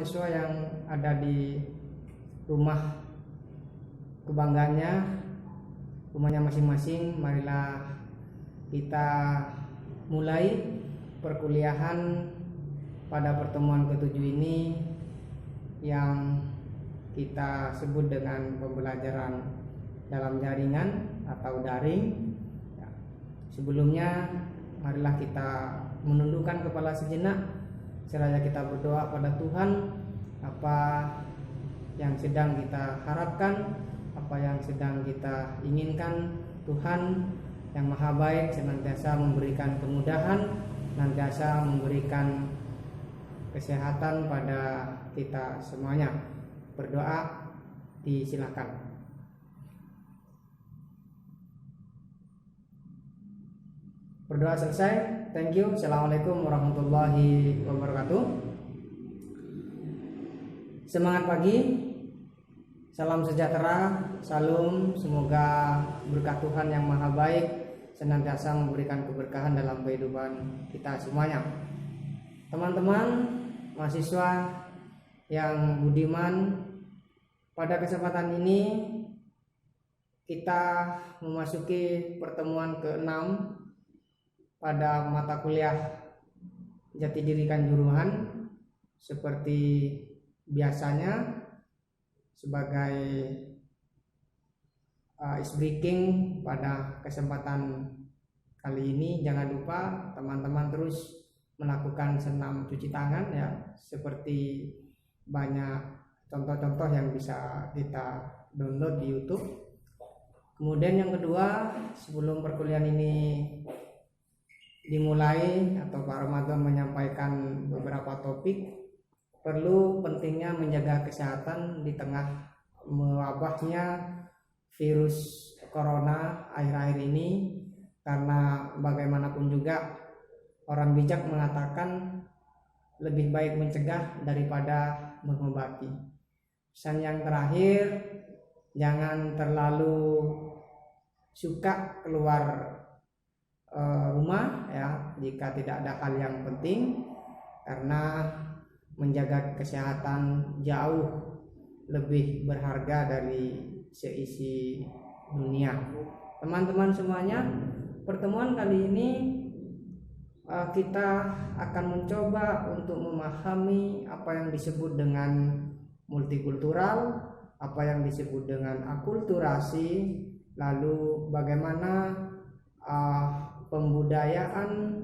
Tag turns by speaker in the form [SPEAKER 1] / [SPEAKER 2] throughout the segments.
[SPEAKER 1] mahasiswa yang ada di rumah kebanggaannya, rumahnya masing-masing. Marilah kita mulai perkuliahan pada pertemuan ke-7 ini yang kita sebut dengan pembelajaran dalam jaringan atau daring. Sebelumnya marilah kita menundukkan kepala sejenak seraya kita berdoa pada Tuhan. Apa yang sedang kita harapkan, apa yang sedang kita inginkan, Tuhan yang Maha Baik senantiasa memberikan kemudahan, senantiasa memberikan kesehatan pada kita semuanya. Berdoa disilakan. Berdoa selesai. Thank you. Assalamualaikum warahmatullahi wabarakatuh. Semangat pagi. Salam sejahtera. Salam. Semoga berkat Tuhan yang Maha Baik senantiasa memberikan keberkahan dalam kehidupan kita semuanya. Teman-teman mahasiswa yang budiman, pada kesempatan ini kita memasuki pertemuan ke-6 pada mata kuliah Jati Diri Kanjuruhan. Seperti biasanya sebagai icebreaking pada kesempatan kali ini, jangan lupa teman-teman terus melakukan senam cuci tangan ya, seperti banyak contoh-contoh yang bisa kita download di YouTube. Kemudian yang kedua, sebelum perkuliahan ini dimulai atau Pak Ramadan menyampaikan beberapa topik, perlu pentingnya menjaga kesehatan di tengah mewabahnya virus corona akhir-akhir ini, karena bagaimanapun juga orang bijak mengatakan lebih baik mencegah daripada mengobati. Pesan yang terakhir, jangan terlalu suka keluar rumah ya jika tidak ada hal yang penting, karena menjaga kesehatan jauh lebih berharga dari seisi dunia. Teman-teman semuanya, pertemuan kali ini kita akan mencoba untuk memahami apa yang disebut dengan multikultural, apa yang disebut dengan akulturasi, lalu bagaimana pembudayaan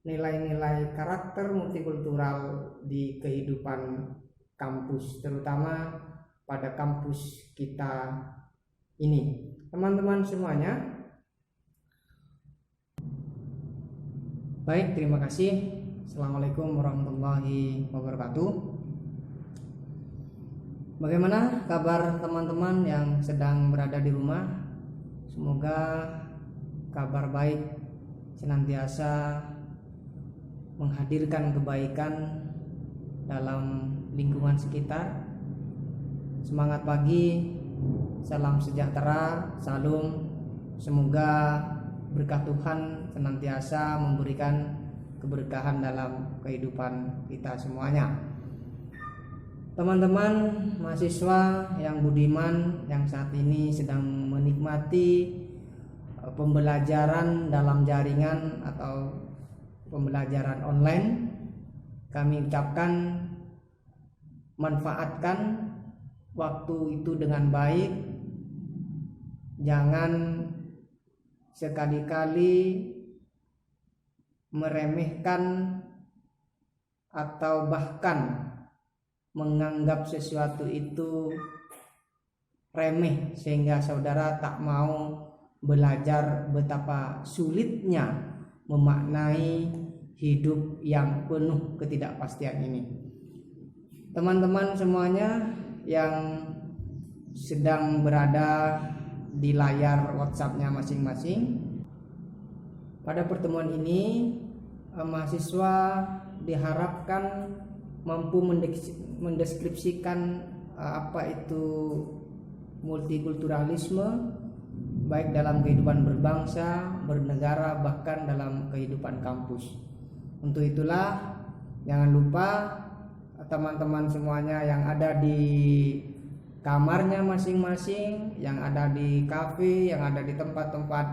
[SPEAKER 1] nilai-nilai karakter multikultural di kehidupan kampus, terutama pada kampus kita ini. Teman-teman semuanya, baik, terima kasih. Assalamualaikum warahmatullahi wabarakatuh. Bagaimana kabar teman-teman yang sedang berada di rumah? Semoga kabar baik senantiasa menghadirkan kebaikan dalam lingkungan sekitar. Semangat pagi, salam sejahtera, salam. Semoga berkat Tuhan senantiasa memberikan keberkahan dalam kehidupan kita semuanya. Teman-teman mahasiswa yang budiman yang saat ini sedang menikmati pembelajaran dalam jaringan atau pembelajaran online, kami ucapkan manfaatkan waktu itu dengan baik. Jangan sekali-kali meremehkan atau bahkan menganggap sesuatu itu remeh sehingga saudara tak mau belajar betapa sulitnya memaknai hidup yang penuh ketidakpastian ini. Teman-teman semuanya yang sedang berada di layar WhatsApp-nya masing-masing, pada pertemuan ini mahasiswa diharapkan mampu mendeskripsikan apa itu multikulturalisme, baik dalam kehidupan berbangsa, bernegara, bahkan dalam kehidupan kampus. Untuk itulah jangan lupa teman-teman semuanya yang ada di kamarnya masing-masing, yang ada di kafe, yang ada di tempat-tempat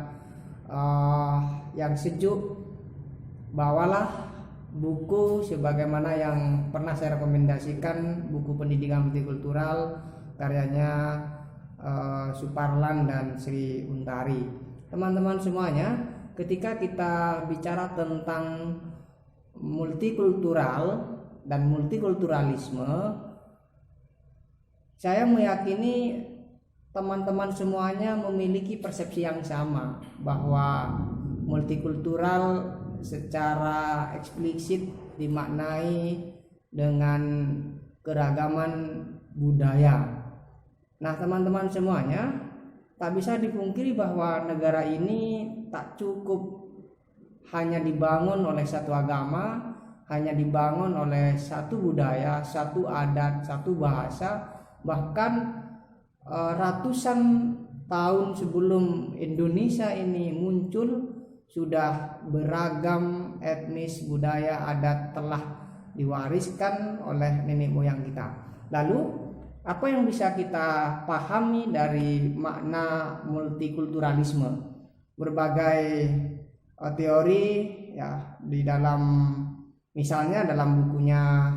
[SPEAKER 1] yang sejuk, bawalah buku sebagaimana yang pernah saya rekomendasikan, buku pendidikan multikultural karyanya Suparlan dan Sri Untari. Teman-teman semuanya, ketika kita bicara tentang multikultural dan multikulturalisme, saya meyakini teman-teman semuanya memiliki persepsi yang sama bahwa multikultural secara eksplisit dimaknai dengan keragaman budaya. Nah, teman-teman semuanya, tak bisa dipungkiri bahwa negara ini tak cukup hanya dibangun oleh satu agama, hanya dibangun oleh satu budaya, satu adat, satu bahasa. Bahkan ratusan tahun sebelum Indonesia ini muncul, sudah beragam etnis, budaya, adat telah diwariskan oleh nenek moyang kita. Lalu apa yang bisa kita pahami dari makna multikulturalisme? Berbagai teori ya di dalam, misalnya dalam bukunya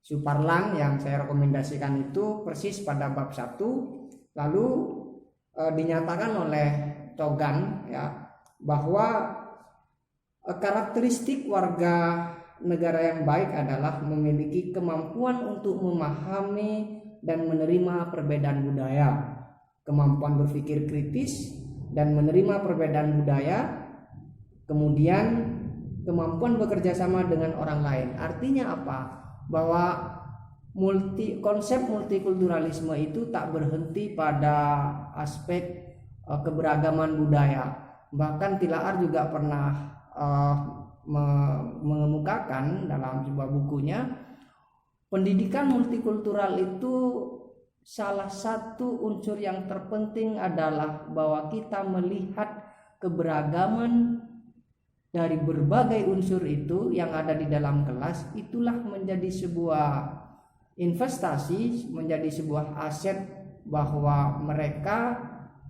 [SPEAKER 1] Suparlan yang saya rekomendasikan itu persis pada bab 1, lalu dinyatakan oleh Cogan ya bahwa karakteristik warga negara yang baik adalah memiliki kemampuan untuk memahami dan menerima perbedaan budaya, kemampuan berpikir kritis dan menerima perbedaan budaya, kemudian kemampuan bekerja sama dengan orang lain. Artinya apa? Bahwa konsep multikulturalisme itu tak berhenti pada aspek keberagaman budaya. Bahkan Tilaar juga pernah mengemukakan dalam sebuah bukunya, pendidikan multikultural itu salah satu unsur yang terpenting adalah bahwa kita melihat keberagaman dari berbagai unsur itu yang ada di dalam kelas. Itulah menjadi sebuah investasi, menjadi sebuah aset bahwa mereka,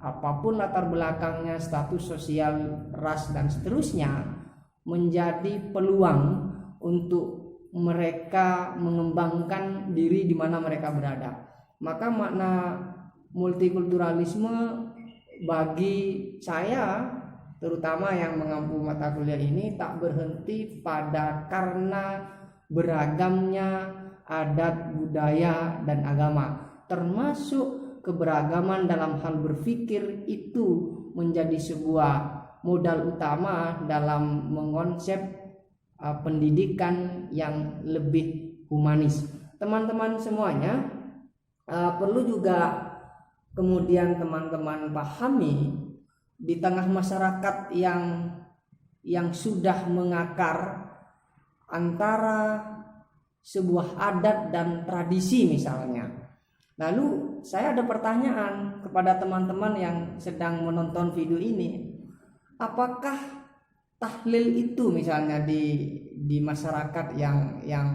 [SPEAKER 1] apapun latar belakangnya, status sosial, ras dan seterusnya, menjadi peluang untuk mereka mengembangkan diri di mana mereka berada. Maka makna multikulturalisme bagi saya, terutama yang mengampu mata kuliah ini, tak berhenti pada karena beragamnya adat, budaya, dan agama, termasuk keberagaman dalam hal berpikir. Itu menjadi sebuah modal utama dalam mengonsep pendidikan yang lebih humanis. Teman-teman semuanya, perlu juga kemudian teman-teman pahami, di tengah masyarakat yang sudah mengakar antara sebuah adat dan tradisi misalnya. Lalu saya ada pertanyaan kepada teman-teman yang sedang menonton video ini. Apakah tahlil itu misalnya di masyarakat yang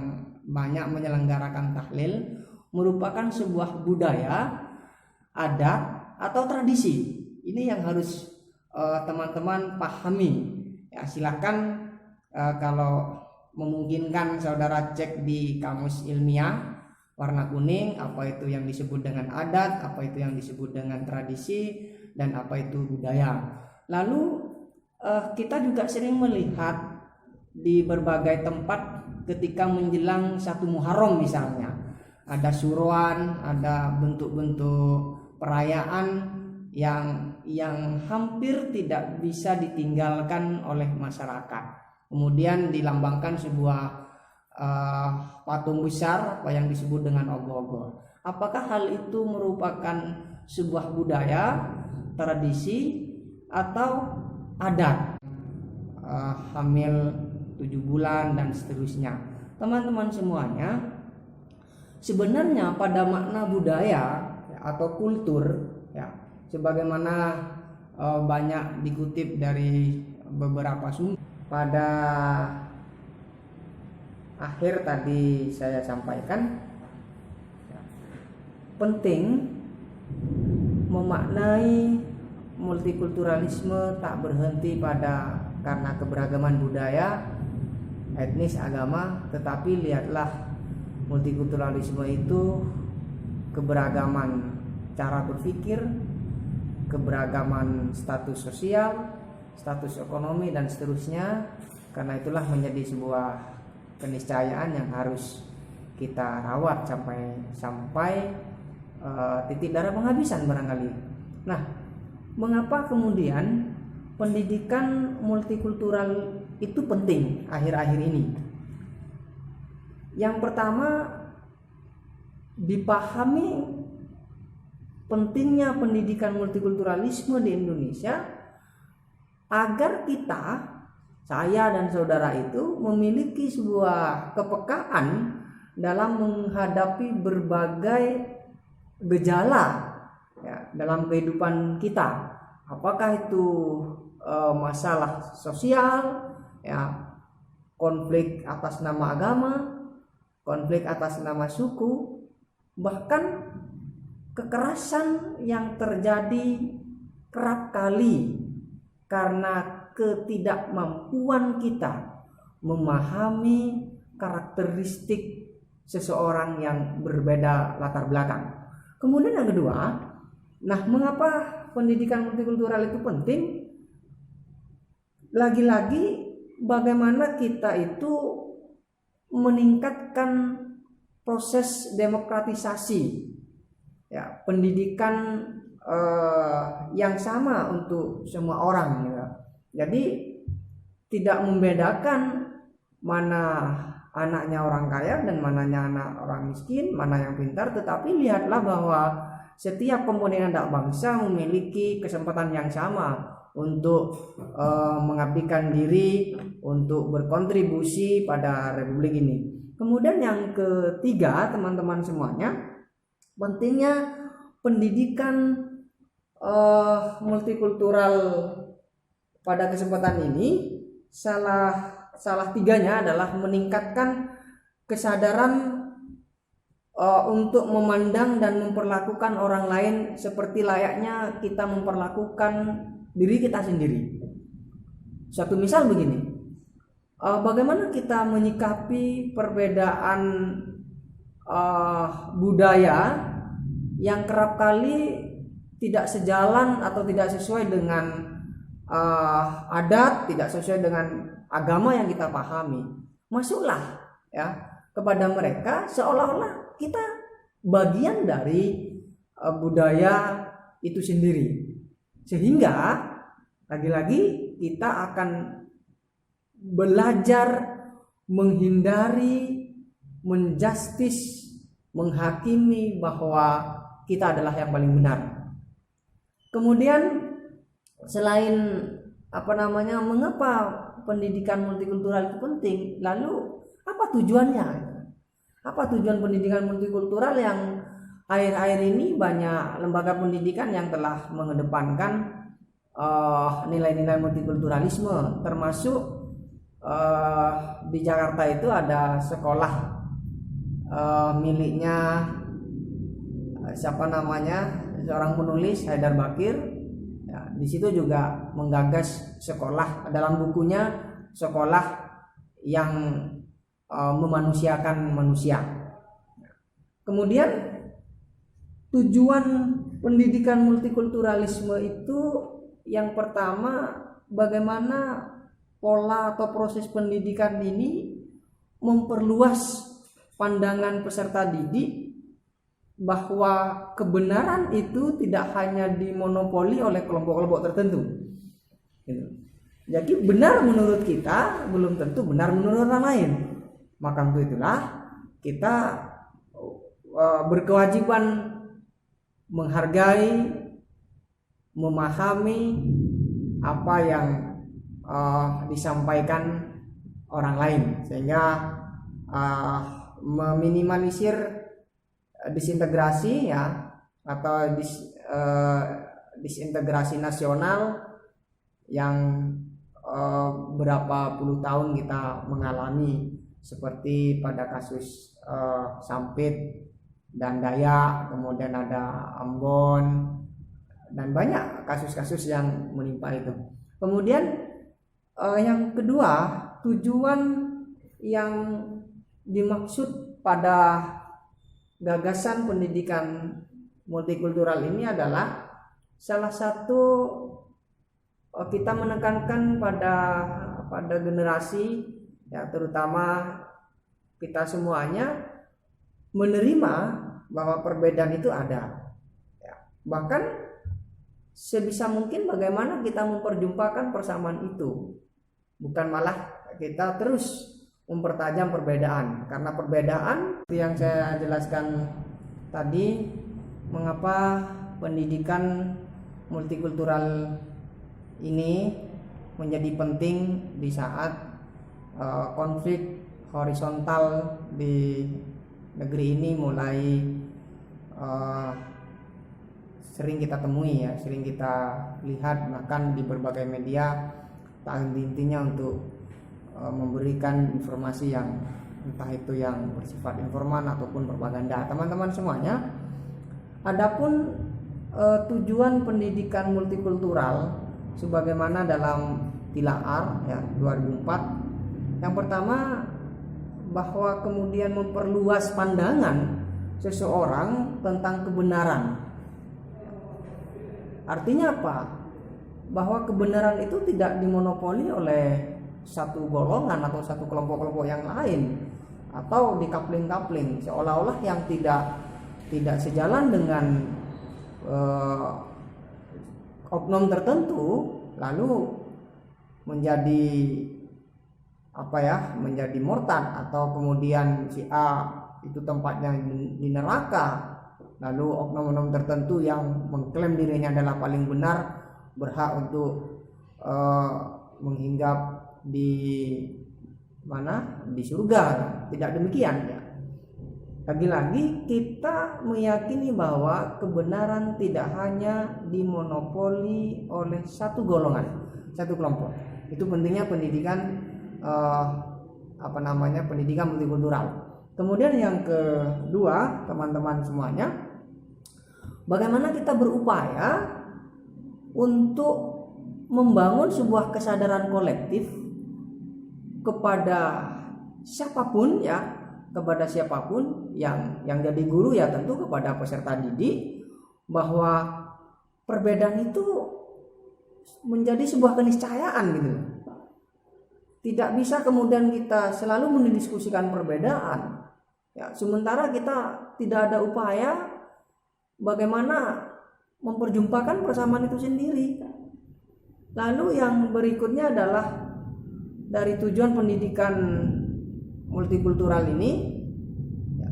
[SPEAKER 1] banyak menyelenggarakan tahlil merupakan sebuah budaya, adat, atau tradisi? Ini yang harus teman-teman pahami. Ya, silakan kalau memungkinkan saudara cek di kamus ilmiah warna kuning, apa itu yang disebut dengan adat, apa itu yang disebut dengan tradisi, dan apa itu budaya. Lalu kita juga sering melihat di berbagai tempat ketika menjelang 1 Muharram misalnya, ada suruhan, ada bentuk-bentuk perayaan yang hampir tidak bisa ditinggalkan oleh masyarakat. Kemudian dilambangkan sebuah patung besar, apa yang disebut dengan ogoh-ogoh. Apakah hal itu merupakan sebuah budaya, tradisi, atau adat? Hamil 7 bulan dan seterusnya. Teman-teman semuanya, sebenarnya pada makna budaya atau kultur ya, sebagaimana banyak dikutip dari beberapa sumber, pada akhir tadi saya sampaikan, penting memaknai multikulturalisme tak berhenti pada karena keberagaman budaya, etnis, agama, tetapi lihatlah multikulturalisme itu keberagaman cara berpikir, keberagaman status sosial, status ekonomi, dan seterusnya. Karena itulah menjadi sebuah keniscayaan yang harus kita rawat sampai titik darah penghabisan barangkali. Nah, mengapa kemudian pendidikan multikultural itu penting akhir-akhir ini? Yang pertama, dipahami pentingnya pendidikan multikulturalisme di Indonesia agar kita, saya dan saudara itu memiliki sebuah kepekaan dalam menghadapi berbagai gejala ya, dalam kehidupan kita. Apakah itu masalah sosial, ya, konflik atas nama agama, konflik atas nama suku, bahkan kekerasan yang terjadi kerap kali karena ketidakmampuan kita memahami karakteristik seseorang yang berbeda latar belakang. Kemudian yang kedua, nah, mengapa pendidikan multikultural itu penting? Lagi-lagi bagaimana kita itu meningkatkan proses demokratisasi, ya, pendidikan yang sama untuk semua orang, ya. Jadi tidak membedakan mana anaknya orang kaya dan mananya anak orang miskin, mana yang pintar, tetapi lihatlah bahwa setiap komponen anak bangsa memiliki kesempatan yang sama untuk mengabdikan diri, untuk berkontribusi pada republik ini. Kemudian yang ketiga, teman-teman semuanya, pentingnya pendidikan multikultural pada kesempatan ini, salah tiganya adalah meningkatkan kesadaran untuk memandang dan memperlakukan orang lain seperti layaknya kita memperlakukan diri kita sendiri. Satu misal begini, bagaimana kita menyikapi perbedaan budaya yang kerap kali tidak sejalan atau tidak sesuai dengan adat, tidak sesuai dengan agama yang kita pahami. Masuklah ya kepada mereka seolah-olah kita bagian dari budaya itu sendiri, sehingga lagi-lagi kita akan belajar menghindari, menjustis, menghakimi bahwa kita adalah yang paling benar. Kemudian selain mengapa pendidikan multikultural itu penting, lalu apa tujuannya? Apa tujuan pendidikan multikultural yang akhir-akhir ini banyak lembaga pendidikan yang telah mengedepankan nilai-nilai multikulturalisme, termasuk di Jakarta itu ada sekolah miliknya seorang penulis, Haidar Bakir. Ya, di situ juga menggagas sekolah, dalam bukunya sekolah yang memanusiakan manusia. Kemudian tujuan pendidikan multikulturalisme itu yang pertama, bagaimana pola atau proses pendidikan ini memperluas pandangan peserta didik bahwa kebenaran itu tidak hanya dimonopoli oleh kelompok-kelompok tertentu. Jadi benar menurut kita belum tentu benar menurut orang lain. Maka untuk itulah kita berkewajiban menghargai, memahami apa yang disampaikan orang lain, sehingga meminimalisir disintegrasi ya, atau disintegrasi nasional yang berapa puluh tahun kita mengalami seperti pada kasus Sampit dan Dayak, kemudian ada Ambon, dan banyak kasus-kasus yang menimpa itu. Kemudian yang kedua, tujuan yang dimaksud pada gagasan pendidikan multikultural ini adalah salah satu, kita menekankan pada generasi, ya, terutama kita semuanya menerima bahwa perbedaan itu ada, ya. Bahkan sebisa mungkin bagaimana kita memperjumpakan persamaan itu, bukan malah kita terus mempertajam perbedaan. Karena perbedaan yang saya jelaskan tadi, mengapa pendidikan multikultural ini menjadi penting di saat konflik horizontal di negeri ini mulai sering kita temui, ya, sering kita lihat bahkan di berbagai media, tak henti-hentinya untuk memberikan informasi yang entah itu yang bersifat informan ataupun propaganda. Teman-teman semuanya, adapun tujuan pendidikan multikultural sebagaimana dalam Tilaar, ya, 2004, yang pertama bahwa kemudian memperluas pandangan seseorang tentang kebenaran. Artinya apa? Bahwa kebenaran itu tidak dimonopoli oleh satu golongan atau satu kelompok-kelompok yang lain, atau dikapling-kapling seolah-olah yang tidak sejalan dengan oknum tertentu lalu menjadi menjadi murtad, atau kemudian si A itu tempatnya di neraka, lalu oknum-oknum tertentu yang mengklaim dirinya adalah paling benar berhak untuk menghinggap di surga. Tidak demikian, ya. Lagi-lagi kita meyakini bahwa kebenaran tidak hanya dimonopoli oleh satu golongan, satu kelompok. Itu pentingnya pendidikan pendidikan multikultural. Kemudian yang kedua, teman-teman semuanya, bagaimana kita berupaya untuk membangun sebuah kesadaran kolektif kepada siapapun, ya, kepada siapapun yang jadi guru, ya, tentu kepada peserta didik, bahwa perbedaan itu menjadi sebuah keniscayaan, gitu. Tidak bisa kemudian kita selalu mendiskusikan perbedaan, ya, sementara kita tidak ada upaya bagaimana memperjumpakan persamaan itu sendiri. Lalu yang berikutnya adalah dari tujuan pendidikan multikultural ini, ya,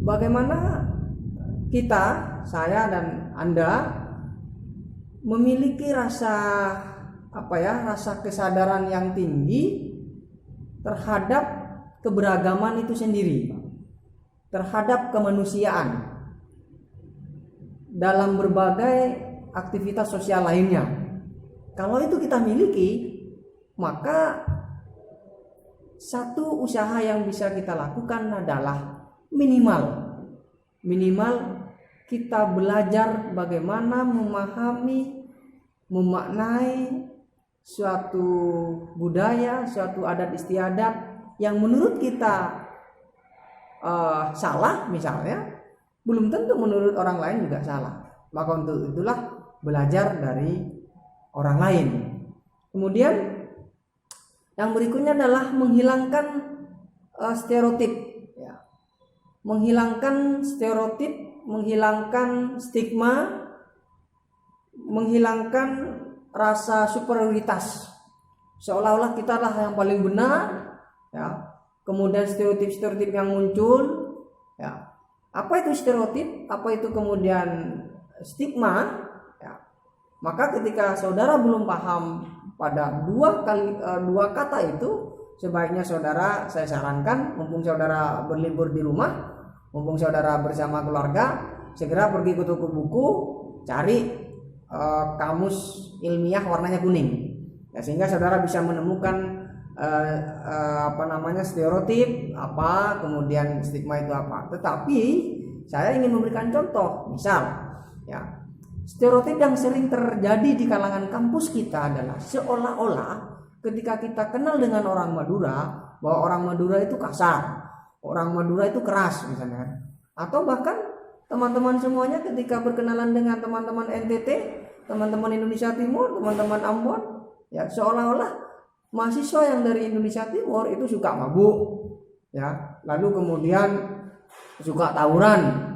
[SPEAKER 1] bagaimana kita, saya dan Anda, memiliki rasa kesadaran yang tinggi terhadap keberagaman itu sendiri, terhadap kemanusiaan dalam berbagai aktivitas sosial lainnya. Kalau itu kita miliki, maka satu usaha yang bisa kita lakukan adalah minimal kita belajar bagaimana memahami, memaknai suatu budaya, suatu adat istiadat yang menurut kita salah misalnya, belum tentu menurut orang lain juga salah. Maka untuk itulah belajar dari orang lain. Kemudian yang berikutnya adalah menghilangkan stereotip, ya. Menghilangkan stereotip, menghilangkan stigma, menghilangkan rasa superioritas, seolah-olah kita lah yang paling benar, ya. Kemudian stereotip yang muncul, ya. Apa itu stereotip? Apa itu kemudian stigma? Ya. Maka ketika saudara belum paham pada dua kata itu, sebaiknya saudara, saya sarankan, mumpung saudara berlibur di rumah, mumpung saudara bersama keluarga, segera pergi ke toko buku, cari kamus ilmiah warnanya kuning, ya, sehingga saudara bisa menemukan stereotip apa, kemudian stigma itu apa. Tetapi saya ingin memberikan contoh, misal ya, stereotip yang sering terjadi di kalangan kampus kita adalah seolah-olah ketika kita kenal dengan orang Madura, bahwa orang Madura itu kasar, orang Madura itu keras misalnya, atau bahkan teman-teman semuanya ketika berkenalan dengan teman-teman NTT, teman-teman Indonesia Timur, teman-teman Ambon, ya seolah-olah mahasiswa yang dari Indonesia Timur itu suka mabuk, ya, lalu kemudian suka tawuran.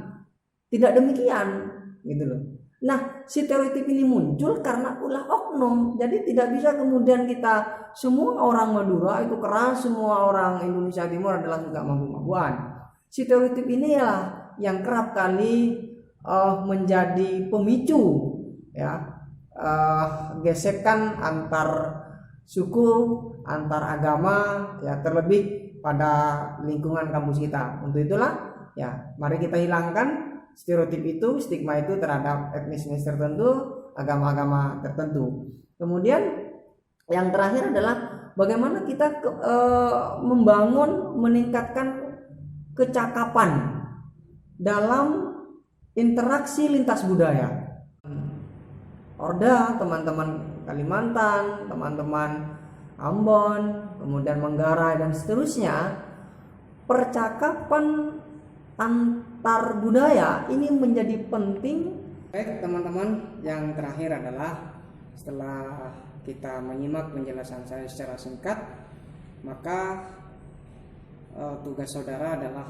[SPEAKER 1] Tidak demikian, gitu loh. Nah, stereotip ini muncul karena ulah oknum. Jadi tidak bisa kemudian kita semua orang Madura itu keras, semua orang Indonesia Timur adalah suka mabuk-mabukan. Stereotip ini ya yang kerap kali menjadi pemicu, ya, gesekan antar suku, antar agama, ya, terlebih pada lingkungan kampus kita. Untuk itulah ya, mari kita hilangkan stereotip itu, stigma itu terhadap etnis tertentu, agama-agama tertentu. Kemudian yang terakhir adalah bagaimana kita meningkatkan kecakapan dalam interaksi lintas budaya. Orda, teman-teman Kalimantan, teman-teman Ambon, kemudian Manggarai dan seterusnya, percakapan antar budaya ini menjadi penting. Baik teman-teman, yang terakhir adalah setelah kita menyimak penjelasan saya secara singkat, maka tugas saudara adalah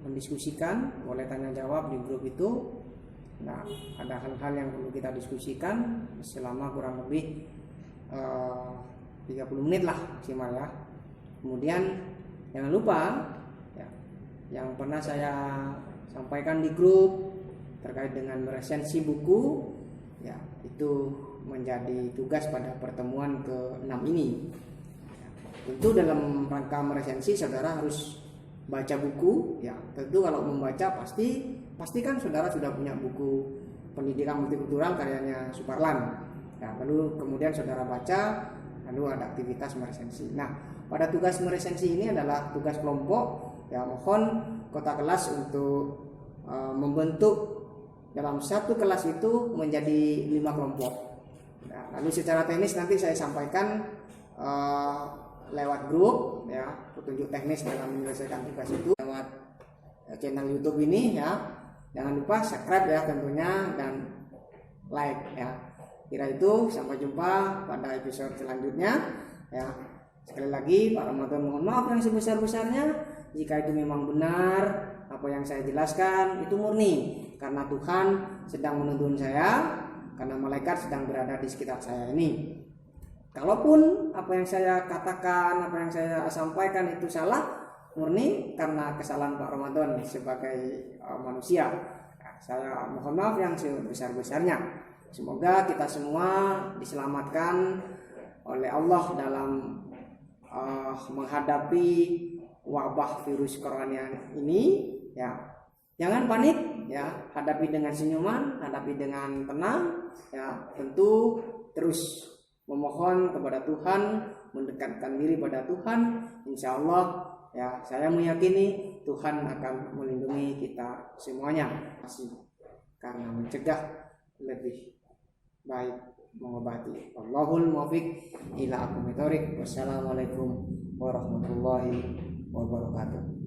[SPEAKER 1] mendiskusikan, boleh tanya jawab di grup itu. Nah, ada hal-hal yang perlu kita diskusikan selama kurang lebih 30 menit lah maksimal ya. Kemudian jangan lupa ya, yang pernah saya sampaikan di grup terkait dengan meresensi buku, ya, itu menjadi tugas pada pertemuan ke-6 ini. Tentu dalam rangka meresensi saudara harus baca buku, ya. Tentu kalau membaca pastikan saudara sudah punya buku pendidikan multikultural karyanya Suparlan. Ya, lalu kemudian saudara baca, lalu ada aktivitas meresensi. Nah, pada tugas meresensi ini adalah tugas kelompok. Ya, mohon kota kelas untuk membentuk dalam satu kelas itu menjadi 5 kelompok. Nah, lalu secara teknis nanti saya sampaikan lewat grup, ya, petunjuk teknis dalam menyelesaikan tugas itu lewat channel YouTube ini, ya. Jangan lupa subscribe ya tentunya, dan like ya. Kira itu, sampai jumpa pada episode selanjutnya ya. Sekali lagi Pak Ramadan mohon maaf yang sebesar-besarnya jika itu memang benar apa yang saya jelaskan itu murni karena Tuhan sedang menuntun saya, karena malaikat sedang berada di sekitar saya ini. Kalaupun apa yang saya katakan, apa yang saya sampaikan itu salah, murni karena kesalahan Pak Ramadan sebagai manusia. Nah, saya mohon maaf yang sebesar-besarnya. Semoga kita semua diselamatkan oleh Allah dalam menghadapi wabah virus corona ini, ya. Jangan panik ya, hadapi dengan senyuman, hadapi dengan tenang ya. Tentu terus memohon kepada Tuhan, mendekatkan diri pada Tuhan. Insya Allah ya, saya meyakini Tuhan akan melindungi kita semuanya. Karena mencegah lebih baik mengobati. Wallahul muwaffiq ila aqwamit thoriq. Wassalamualaikum warahmatullahi wabarakatuh.